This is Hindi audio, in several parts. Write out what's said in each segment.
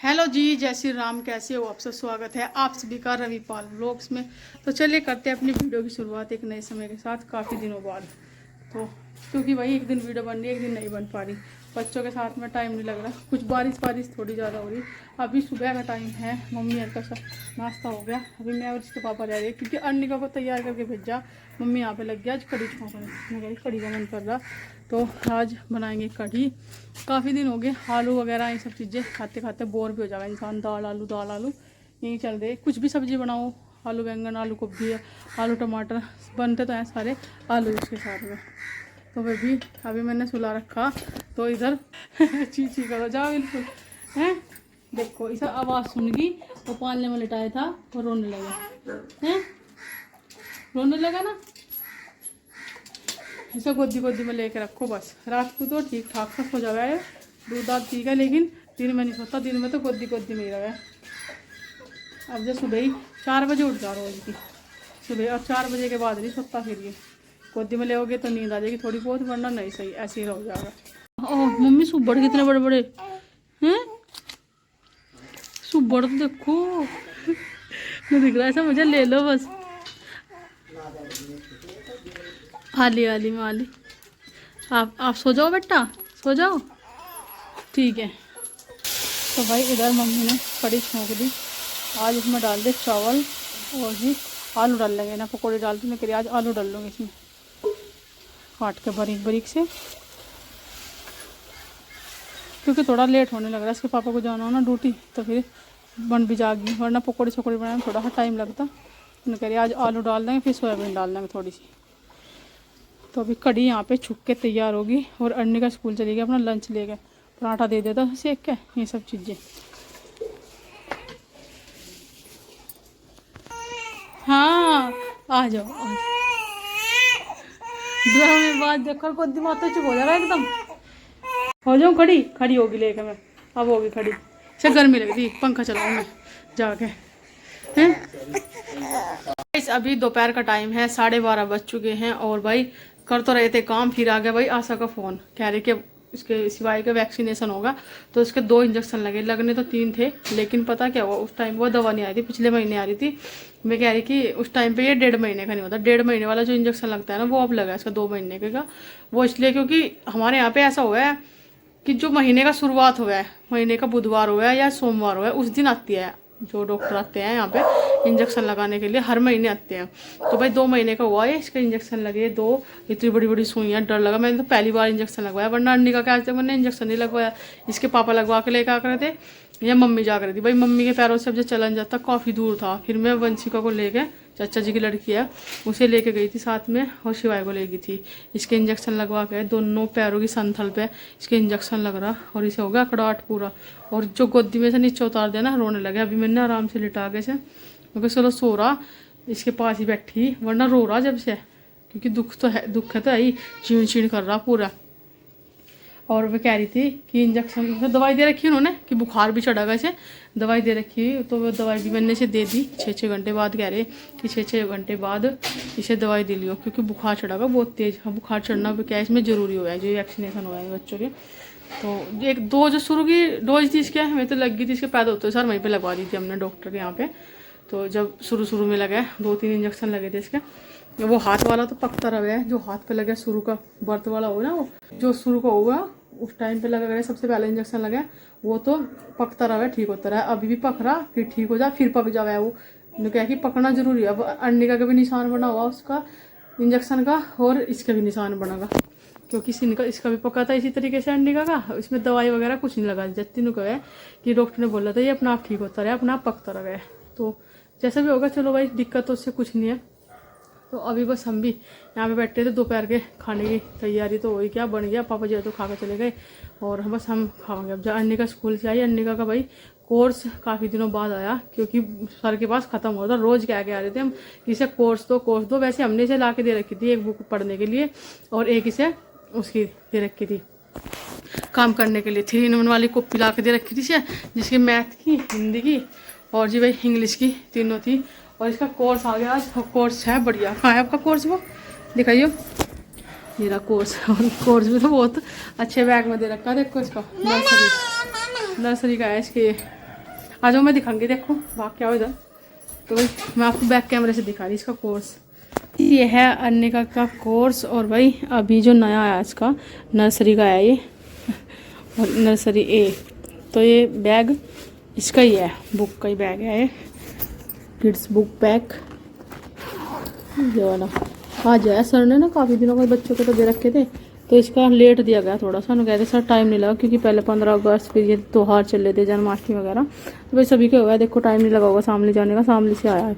हेलो जी, जय श्री राम। कैसे हो आप सब? स्वागत है आप सभी का रविपाल व्लॉग्स में। तो चलिए करते हैं अपनी वीडियो की शुरुआत एक नए समय के साथ, काफ़ी दिनों बाद। तो क्योंकि वही एक दिन वीडियो बन रही है, एक दिन नहीं बन पा रही, बच्चों के साथ में टाइम नहीं लग रहा, कुछ बारिश थोड़ी ज़्यादा हो रही। अभी सुबह का टाइम है, मम्मी हल्का सा नाश्ता हो गया, अभी मैं और इसके पापा जा रहे हैं क्योंकि अर्निका को तैयार करके भेजा। मम्मी यहाँ पे लग गया आज कढ़ी छोंकने, मैं कढ़ी का मन कर रहा, तो आज बनाएंगे कढ़ी। काफ़ी दिन हो गए आलू वगैरह ये सब चीज़ें खाते खाते बोर भी हो जाएगा इंसान। दाल आलू यही चल रहे, कुछ भी सब्जी बनाओ, आलू बैंगन, आलू गोभी, आलू टमाटर बनते तो हैं सारे आलू इसके साथ में। तो वह भी अभी मैंने सुला रखा, तो इधर ची करो जाओ बिल्कुल हैं। देखो इसे आवाज़ सुन गई, वो पालने में लिटाया था, वो रोने लगा हैं, रोने लगा ना। इसे गोदी में लेके रखो बस। रात को तो ठीक ठाक से सो जाएगा है, दूध दाद पी गया, लेकिन दिन में नहीं सोता, दिन में तो गोदी में ही रहा है। अब जो सुबह ही 4 बजे उठ जा रोज की सुबह, और 4 बजे के बाद नहीं सोता। फिर ये गोदी में लेोगे तो नींद आ जाएगी थोड़ी बहुत, वरना नहीं सही ऐसे ही रह जाएगा। ओह मम्मी सुबड़ कितने बड़े बड़े हैं, सुबड़ तो देखो नहीं दिख रहा, ऐसा मुझे ले लो बस। आली माली आप सो जाओ बेटा, सो जाओ, ठीक है। तो भाई इधर मम्मी ने कढ़ी छोंक दी। आज इसमें डाल दे चावल और जी आलू डाल लेंगे ना, पकौड़े डालते मैं करिए, आज आलू डाल लूँगी इसमें काट के बारीक से, क्योंकि थोड़ा लेट होने लग रहा है। इसके पापा को जाना हो ना ड्यूटी, तो फिर बन भी जाएगी, वरना पकौड़े छकौड़े बनाने में थोड़ा सा टाइम लगता। मैं कह रही आज आलू डाल देंगे, फिर सोयाबीन डाल देंगे थोड़ी सी। तो अभी कढ़ी यहाँ पे छुक के तैयार होगी, और अन्नी का स्कूल चली गई अपना लंच लेके, पराठा दे देता सेक के, ये सब चीज़ें। हाँ आ जाओ में बात देखो, को दिमाग तो चुप हो जाएगा एकदम। हो जाऊँ खड़ी होगी लेके मैं, अब होगी खड़ी से। गर्मी लग रही, पंखा चलाऊँ मैं जाके हैं। अभी दोपहर का टाइम है, 12:30 बज चुके हैं, और भाई कर तो रहे थे काम, फिर आ गया भाई आशा का फ़ोन, कह रहे कि इसके सिवाय का वैक्सीनेशन होगा, तो इसके 2 इंजेक्शन लगने तो 3 थे, लेकिन पता क्या हुआ उस टाइम वो दवा नहीं आई थी, पिछले महीने आ रही थी। मैं कह रही कि उस टाइम पे ये 1.5 महीने का नहीं होता, 1.5 महीने वाला जो इंजेक्शन लगता है ना, वो अब लगा इसका 2 महीने का। वो इसलिए क्योंकि हमारे यहाँ पे ऐसा हुआ है कि जो महीने का शुरुआत हुआ है, महीने का बुधवार हुआ है या सोमवार हुआ है, उस दिन आती है जो डॉक्टर आते हैं यहाँ पे इंजेक्शन लगाने के लिए, हर महीने आते हैं। तो भाई 2 महीने का हुआ है इसका इंजेक्शन लगे, 2 इतनी बड़ी सुइयाँ, डर लगा। मैंने तो पहली बार इंजेक्शन लगवाया, वरना अन्नी का क्या आज तक मैंने इंजेक्शन नहीं लगवाया। इसके पापा लगवा के लेकर आ कर थे, या मम्मी जा कर थी। भाई मम्मी के पैरों से अब जो चलन जाता काफ़ी दूर था, फिर मैं वंशिका को लेके, चाचा जी की लड़की है, उसे लेके गई थी साथ में, और शिवाय को ले गई थी। इसके इंजेक्शन लगवा के दोनों पैरों की संथल पे इसके इंजेक्शन लग रहा, और इसे हो गया कड़ाहट पूरा, और जो गोदी में से नीचे उतार देना रोने लगे। अभी मैंने आराम से लिटा के से, क्योंकि चलो सो रहा, इसके पास ही बैठी, वरना रो रहा जब से, क्योंकि दुख है तो ही, चीण कर रहा पूरा। और वो कह रही थी कि इंजेक्शन दवाई दे रखी उन्होंने कि बुखार भी चढ़ा गया, इसे दवाई दे रखी, तो वो दवाई भी मैंने इसे दे दी 6-6 घंटे बाद। कह रहे कि 6-6 घंटे बाद इसे दवाई दे लियो, क्योंकि बुखार चढ़ागा बहुत तेज़। हाँ, बुखार चढ़ना भी क्या है इसमें ज़रूरी हुआ है, जो वैक्सीनेशन हुआ है बच्चों के। तो एक 2 जो शुरू की डोज थी इसके, हमें तो लग गई थी, इसके पैदा होते सर वहीं पर लगवा दी थी हमने डॉक्टर के यहाँ पर। तो जब शुरू में लगा 2-3 इंजेक्शन लगे थे इसके। वो हाथ वाला तो पकता रहा है, जो हाथ पे लगा शुरू का बर्थ वाला हो ना, वो जो शुरू का हुआ उस टाइम पे लगा, सबसे पहले इंजेक्शन लगा, वो तो पकता रहा है, ठीक होता रहा है। अभी भी पक रहा, फिर ठीक हो जा, फिर पक जावा। वो क्या कि पकना जरूरी है। अब अर्निका का भी निशान बना हुआ उसका इंजेक्शन का, और इसका भी निशान बनेगा, क्योंकि इसका भी पका था इसी तरीके से अर्निका का। इसमें दवाई वगैरह कुछ नहीं लगा, जत्ती को है कि डॉक्टर ने बोला था ये अपना आप ठीक होता रहा, अपना आप पकता रहा है। तो जैसा भी होगा चलो भाई, दिक्कत तो उससे कुछ नहीं है। तो अभी बस हम भी यहाँ पे बैठे थे, दोपहर के खाने की तैयारी तो वही क्या बन गया, पापा जी तो खा कर चले गए, और बस हम खाएंगे। अब जब अन्निका स्कूल से आई, अन्निका का भाई कोर्स काफ़ी दिनों बाद आया, क्योंकि सर के पास ख़त्म हो था, रोज़ कह के आ रहे थे हम इसे कोर्स दो। वैसे हमने इसे ला के दे रखी थी एक बुक पढ़ने के लिए, और एक इसे उसकी दे रखी थी काम करने के लिए, 3-in-1 वाली कॉपी ला के दे रखी थी इसे, जिसकी मैथ की, हिंदी की, और जी भाई इंग्लिश की, तीनों थी। और इसका कोर्स आ गया आज, कोर्स है बढ़िया। कहाँ है आपका कोर्स, वो दिखाइए मेरा कोर्स। और कोर्स भी तो बहुत अच्छे बैग में दे रखा है, देखो इसका नर्सरी का है इसके। आ जाओ, मैं दिखाऊंगी, देखो भाग क्या हो इधर। तो भाई मैं आपको बैक कैमरे से दिखा रही इसका कोर्स। ये है अर्निका का कोर्स। और भाई अभी जो नया आया इसका नर्सरी का है ये, और नर्सरी ए। तो ये बैग इसका ही है, बुक का ही बैग है ये, किड्स बुक बैग ये वाला। आज आया सर ने ना, काफ़ी दिनों के बच्चों को तो दे रखे थे, तो इसका लेट दिया गया थोड़ा सा। उन्होंने कहते सर टाइम नहीं लगा, क्योंकि पहले 15 अगस्त फिर ये त्योहार चल रहे थे, जन्माष्टमी वगैरह, तो भाई सभी के हो गया। देखो टाइम नहीं लगा होगा सामने जाने का, सामने से आया है।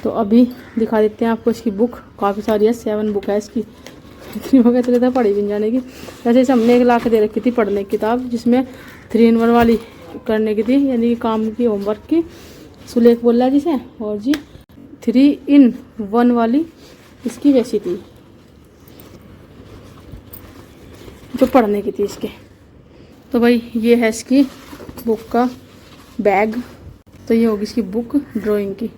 तो अभी दिखा देते हैं आपको इसकी बुक, काफ़ी सारी है, 7 बुक है इसकी। इतनी हो गया तो पढ़ी भी नहीं जाने की। वैसे इसे हमने 1 लाख दे रखी थी पढ़ने की किताब, जिसमें 3 in 1 वाली करने की थी, यानी कि काम की, होमवर्क की, सुलेख बोल रहा है जिसे। और जी 3 in 1 वाली इसकी वैसी थी जो पढ़ने की थी इसके। तो भाई ये है इसकी बुक का बैग। तो ये होगी इसकी बुक ड्राइंग की,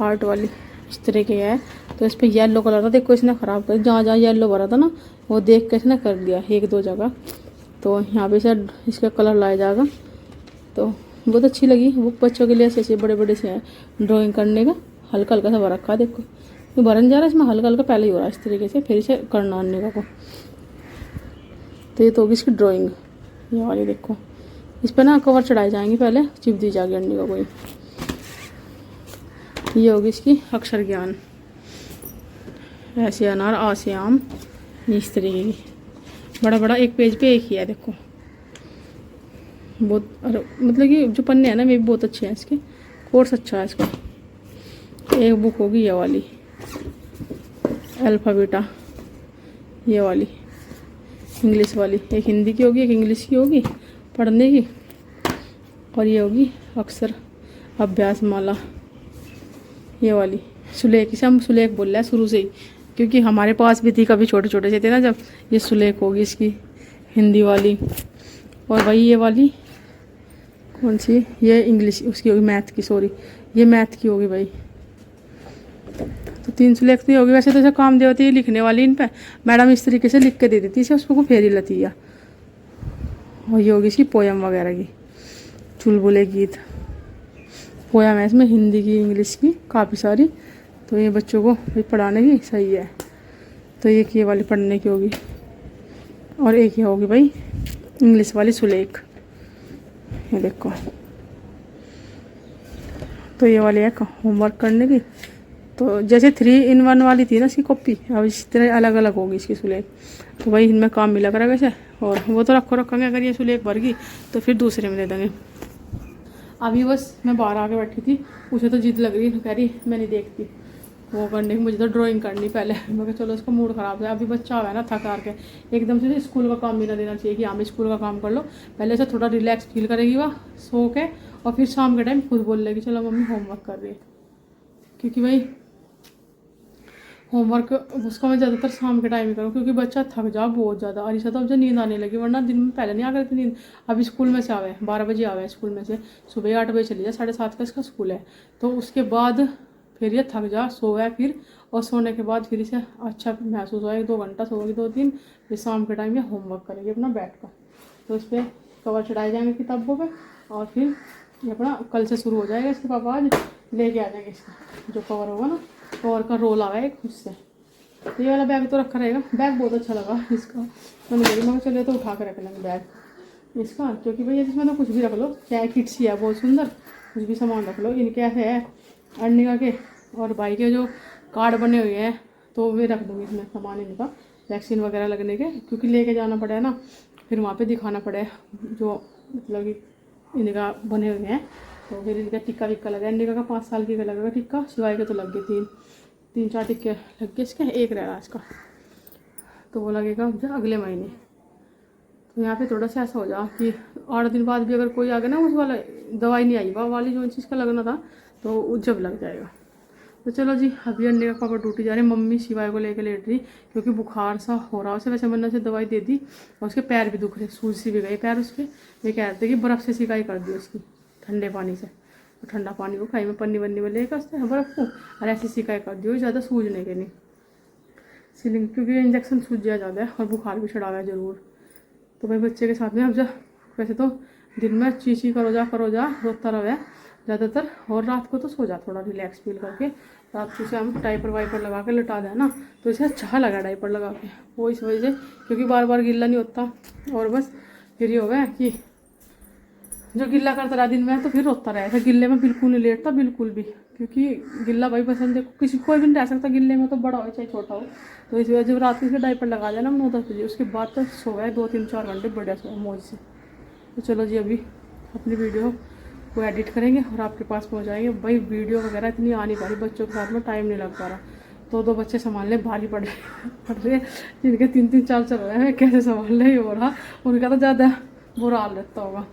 आर्ट वाली, इस तरह की है। तो इस पर येलो कलर था, देखो इसने ख़राब कर, जहाँ जहाँ येलो भरा था ना वो देख के इसने कर दिया 1-2 जगह। तो यहाँ पे शायद इसका कलर लाया जाएगा। तो बहुत अच्छी लगी बुक, बच्चों के लिए ऐसे बड़े बड़े से हैं ड्राइंग करने का। हल्का हल्का सा भर रखा है, देखो ये भरन जा रहा है इसमें, हल्का हल्का पहले ही हो रहा है इस तरीके से, फिर इसे करना अन्य को। तो ये तो होगी इसकी ड्राइंग, ये वाली देखो। इस पर ना कवर चढ़ाई जाएंगी, पहले चिप दी जाएगी अन्य का कोई। ये होगी इसकी अक्षर ज्ञान, ऐसे अनार आ से आम, इस तरीके की, बड़ा बड़ा एक पेज पे एक ही है देखो। बहुत मतलब कि जो पन्ने हैं ना वे भी बहुत अच्छे हैं इसके, कोर्स अच्छा है इसका। एक बुक होगी ये वाली अल्फ़ाबेटा, ये वाली इंग्लिश वाली, एक हिंदी की होगी एक इंग्लिश की होगी पढ़ने की, और ये होगी अक्षर अभ्यास माला, ये वाली सुलेख। इसे हम सुलेख बोल रहे हैं शुरू से ही, क्योंकि हमारे पास भी थी, कभी छोटे छोटे से थे ना जब। ये सुलेख होगी इसकी हिंदी वाली। और भाई ये वाली कौन सी, ये इंग्लिश उसकी होगी, मैथ की, सॉरी ये मैथ की होगी भाई। तो 3 सुलेख तो होगी। वैसे तो ऐसा काम दे होती है लिखने वाली, इन पे मैडम इस तरीके से लिख के दे देती है, उसको को फेरी लती है। और ये होगी इसकी पोयम वगैरह की, चुलबुले गीत, पोयम है इसमें हिंदी की इंग्लिश की काफ़ी सारी। तो ये बच्चों को भी पढ़ाने की सही है। तो एक ये वाली पढ़ने की होगी, और एक ये होगी भाई इंग्लिश वाली सुलेख, ये देखो। तो ये वाली है होमवर्क करने की। तो जैसे 3 in 1 वाली थी ना इसकी कॉपी, अब इस तरह अलग अलग होगी इसकी सुलेख। तो भाई इनमें काम मिला करेगा वैसे, और वो तो रखेंगे, अगर ये सुलेख भर गई तो फिर दूसरे में दे देंगे। अभी बस मैं बाहर आके बैठी थी, उसे तो जिद लग रही, कह रही मैं नहीं देखती वो करने की, मुझे तो ड्राइंग करनी पहले। मैं कहा चलो इसका मूड ख़राब है, अभी बच्चा हुआ है ना थक हार के, एकदम से स्कूल का काम भी ना देना चाहिए कि हाँ मैं स्कूल का काम कर लो। पहले से थोड़ा रिलैक्स फील करेगी वह सो के, और फिर शाम के टाइम खुद बोल लेगी चलो मम्मी होमवर्क कर रही है। क्योंकि भाई होमवर्क उसका मैं ज़्यादातर शाम के टाइम ही करूँ, क्योंकि बच्चा थक जा बहुत ज़्यादा। और इसे तो अब जो नींद आने लगी, वरना दिन में पहले नहीं आ करती नींद। अभी स्कूल में से आवे 12 बजे आवे स्कूल में से, सुबह 8 बजे चली जाए, 7:30 का इसका स्कूल है। तो उसके बाद फिर ये थक जा सोया फिर, और सोने के बाद फिर इसे अच्छा महसूस होगा, 1-2 घंटा सोएगी 2-3, फिर शाम के टाइम ये होमवर्क करेगी अपना बैठ कर। तो इस पर कवर चढ़ाए जाएंगे किताबों पे, और फिर ये अपना कल से शुरू हो जाएगा। इसके पापा आज लेके आ जाएंगे इसका जो कवर होगा ना, कवर का रोल आवा है खुद से। तो ये वाला बैग तो रखा रहेगा। बैग बहुत अच्छा लगा इसका, मैंने बोली मैं चलिए तो उठा कर रख लेंगे बैग इसका, क्योंकि भैया इसमें तो कुछ भी रख लो, क्या किट्स ही है बहुत सुंदर, कुछ भी सामान रख लो। इनके ऐसे है अर्निका के और भाई के जो कार्ड बने हुए हैं, तो वे रख दूँगी इसमें सामान इनका, वैक्सीन वगैरह लगने के, क्योंकि लेके जाना पड़े ना, फिर वहाँ पे दिखाना पड़े जो मतलब कि इनका बने हुए हैं। तो फिर इनका टिक्का विक्का लगा, अर्निका का 5 साल की का लगेगा टिक्का, शिवाय के तो लग गए 3-4 टिक्के लग गए इसके, एक रह रहा इसका, तो वो लगेगा अगले महीने। तो यहाँ पे थोड़ा सा ऐसा हो जा कि 8 दिन बाद भी अगर कोई आ गया ना, उस वाला दवाई नहीं आई वाली जो चीज़ का लगना था, तो जब लग जाएगा। तो चलो जी, अभी अंडे का पापा ड्यूटी जा रहे हैं, मम्मी शिवाय को लेकर लेट रही, क्योंकि बुखार सा हो रहा उसे। वैसे मैंने से दवाई दे दी, और उसके पैर भी दुख रहे, सूज सी भी गए पैर उसके। वे कह रहे थे कि बर्फ़ से सिकाई कर दी उसकी, ठंडे पानी से। तो ठंडा पानी को खाई में पन्नी वन्नी में लेकर उसने बर्फ़ को, और ऐसी सिकाई कर दी, ज़्यादा सूझने के नहीं सीलिंग, क्योंकि इंजेक्शन सूझ जाए ज़्यादा है, और बुखार भी चढ़ा हुआ है ज़रूर। तो भाई बच्चे के साथ में अब जब वैसे तो दिन में चीची करो जा रोता रहे ज़्यादातर, और रात को तो सो जा थोड़ा रिलैक्स फील करके। रात को से हम डाइपर वाइपर लगा के लिटा दें ना, तो इसे अच्छा लगा डाइपर लगा के, वो इस वजह से, क्योंकि बार बार गिल्ला नहीं होता। और बस फिर ये हो गया कि जो गिल्ला करता रहा दिन में तो फिर रोता रहा ऐसा, गिल्ले में बिल्कुल नहीं लेटता बिल्कुल भी, क्योंकि गिल्ला भाई पसंद है, किसी कोई भी नहीं रह सकता गिल्ले में, तो बड़ा हो चाहे छोटा हो। तो इस वजह से रात को डाइपर लगा देना 9-10 बजे, उसके बाद तो सो गए 2-3-4 घंटे बढ़िया सोया मौज से। तो चलो जी अभी अपनी वीडियो को एडिट करेंगे और आपके पास पहुंचाएंगे। भाई वीडियो वगैरह इतनी आ नहीं पा रही, बच्चों के साथ में टाइम नहीं लग पा रहा, 2-2 बच्चे संभालने भारी पड़ रहे, जिनके 3-3 4 चल रहे हैं, कैसे संभाल रहे हो रहा, उनका तो ज़्यादा बुरा हाल रहता होगा।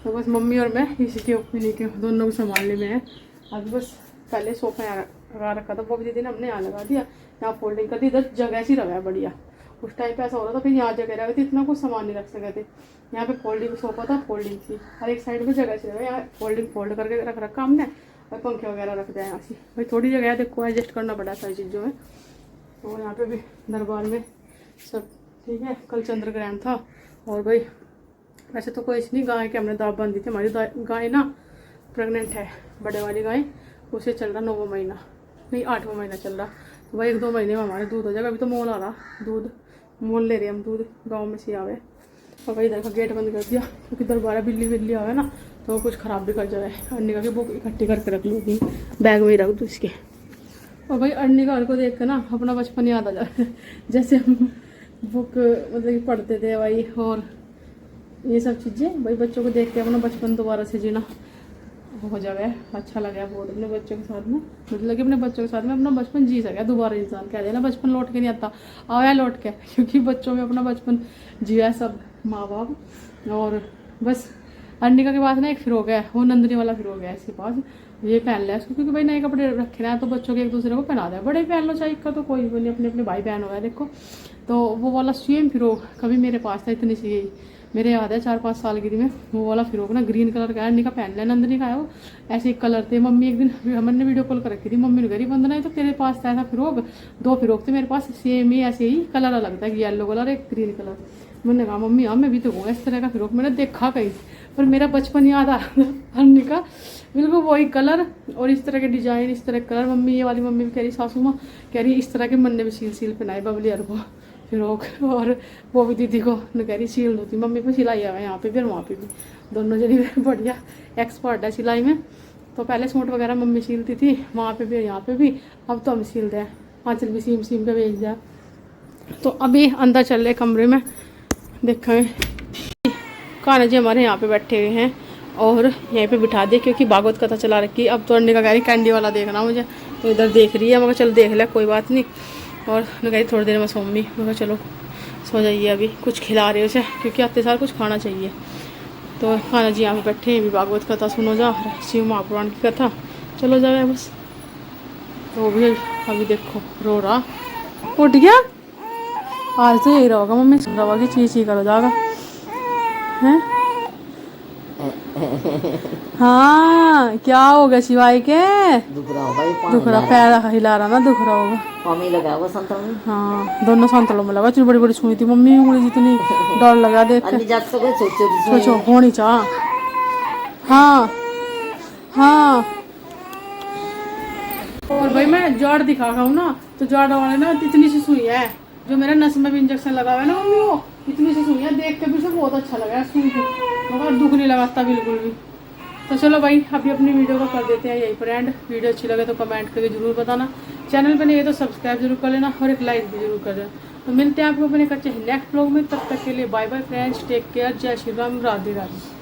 तो बस मम्मी और मैं इसी के ओपिनी के दोनों को संभालने में है। अभी बस पहले सोफा यहाँ लगा रखा था, वो भी दीदी ने हमने यहाँ लगा दिया, यहाँ फोल्डिंग कर दी, इधर जगह सी रहा है बढ़िया। उस टाइम पे ऐसा हो रहा था फिर यहाँ जगह रह गई थी, इतना कुछ सामान नहीं रख सके थे। यहाँ पे फोल्डिंग सोफा था, फोल्डिंग थी, हर एक साइड में जगह सी रहा है, यहाँ फोल्ड करके रख रखा हमने, और पंखे वगैरह रख दिया यहाँ से। भाई थोड़ी जगह है, देखो एडजस्ट करना पड़ा सारी चीज़ों में। और यहाँ पे भी दरबार में सब ठीक है। कल चंद्र ग्रहण था, और भाई वैसे तो कोई नहीं, गाय के हमने दाव बांधी थी। हमारी गाय ना प्रेग्नेंट है, बड़े वाली गाय, उसे चल रहा 9वां महीना, नहीं 8वां महीना चल रहा। तो भाई 1-2 महीने में हमारे दूध हो जाएगा। अभी तो मोल आ रहा, दूध मोल ले रहे हम, दूध गाँव में से आवे। और भाई इधर का गेट बंद कर दिया, क्योंकि दरबारा बिल्ली आवे ना तो कुछ ख़राब भी कर जाए। अर्निका की बुक इकट्ठी करके रख लूँगी, बैग में ही रख दूँ इसके। और भाई अर्निका को देख कर ना अपना बचपन याद आ जाए, जैसे हम बुक मतलब कि पढ़ते थे भाई, और ये सब चीज़ें भाई बच्चों को देख के अपना बचपन दोबारा से जीना हो जाए। अच्छा लगा बहुत अपने बच्चों के साथ में, मतलब कि अपने बच्चों के साथ में अपना बचपन जी सके दोबारा। इंसान कह देना बचपन लौट के नहीं आता, आया लौट के, क्योंकि बच्चों में अपना बचपन जिया सब माँ बाप। और बस अर्निका के पास ना एक फ्रॉक है, वो नंदनी वाला फ्रॉक है इसके पास, ये पहन लिया इसको, क्योंकि भाई नए कपड़े रखे ना तो बच्चों के एक दूसरे को पहना दे, बड़े पहन लो चाहे का, तो कोई भी नहीं, अपने अपने भाई बहन हो गया देखो। तो वो वाला सेम फ्रॉक कभी मेरे पास था, इतनी सी मेरे याद है 4-5 साल की थी मैं, वो वाला फ्रॉक ना ग्रीन कलर का अर्निका पहन लिया, नंदनी का है वो, ऐसे एक कलर थे। मम्मी एक दिन हमने वीडियो कॉल कर रखी थी, मम्मी ने कह रही वंदना तो तेरे पास था ऐसा फ्रॉक, 2 फ्रॉक थे मेरे पास सेम ही, ऐसे ही कलर अलग था, येलो कलर एक ग्रीन कलर। मैंने कहा मम्मी हाँ मैं भी तो हूँ इस तरह का फ्रॉक, मैंने देखा कहीं, पर मेरा बचपन याद आ रहा था। अर्निका बिल्कुल वही कलर और इस तरह के डिजाइन, इस तरह कलर। मम्मी ये वाली मम्मी भी कह रही, सासू माँ कह रही इस तरह के मन ने भी सील पहनाए बबली यार को फ्रॉक, और वो भी दीदी को न कह रही सील होती। मम्मी पे सिलाई है यहाँ पे भी और वहाँ पे भी, दोनों जनी बढ़िया एक्सपर्ट है सिलाई में। तो पहले सूट वगैरह मम्मी सिलती थी, वहाँ पे भी यहाँ पे भी, अब तो हम सिल रहे हैं, आँचल भी सीम पे भेज दिया। तो अभी अंदर चल रहे कमरे में, देखें कान्हा जी हमारे यहाँ पे बैठे हुए हैं, और यहीं पे बिठा दिए क्योंकि भागवत कथा चला रखी। अब तो अर्निका कह रही कैंडी वाला देखना मुझे, तो इधर देख रही है, मगर चल देख ले कोई बात नहीं। और मैं कह रही थोड़ी देर में सो मम्मी, मगर चलो सो जाइए, अभी कुछ खिला रहे उसे, क्योंकि आते सार कुछ खाना चाहिए। तो कान्हा जी यहाँ पे बैठे हैं, भी भागवत कथा सुनो जा, शिव महापुराण की कथा, चलो जाए बस। तो भी अभी देखो रो रहा, उठ गया आज तो यही रहोगा मम्मी, रवा की चीची करो जाएगा हैं। हाँ क्या होगा शिवाई के, दुख रहा पैर हिला रहा ना, दुख रहा होगा लगा वो संतल। हाँ दोनों संतलों में लगा, इतनी बड़ी बड़ी सुई थी मम्मी, उंगली जितनी डर लगा देख सोचो होनी चाह। हाँ हाँ और भाई मैं जड़ दिखा रहा हूँ ना, तो जड़ वाले ना इतनी सी सुई है, जो मेरे नस में भी इंजेक्शन लगा हुआ है ना मम्मी, वो इतनी सी सुई है, देख के भी से बहुत अच्छा लगा है सुई को, मगर दुख नहीं लगाता बिल्कुल भी। तो चलो भाई अभी अपनी वीडियो को कर देते हैं यहीं पर एंड। वीडियो अच्छी लगे तो कमेंट करके जरूर बताना, चैनल पे नहीं है तो सब्सक्राइब जरूर कर लेना, और एक लाइक भी जरूर कर देना। तो मिलते हैं आपको अपने कच्चे नेक्स्ट ब्लॉग में, तब तक के लिए bye bye friends, take care, जय श्री राम, राधे राधे।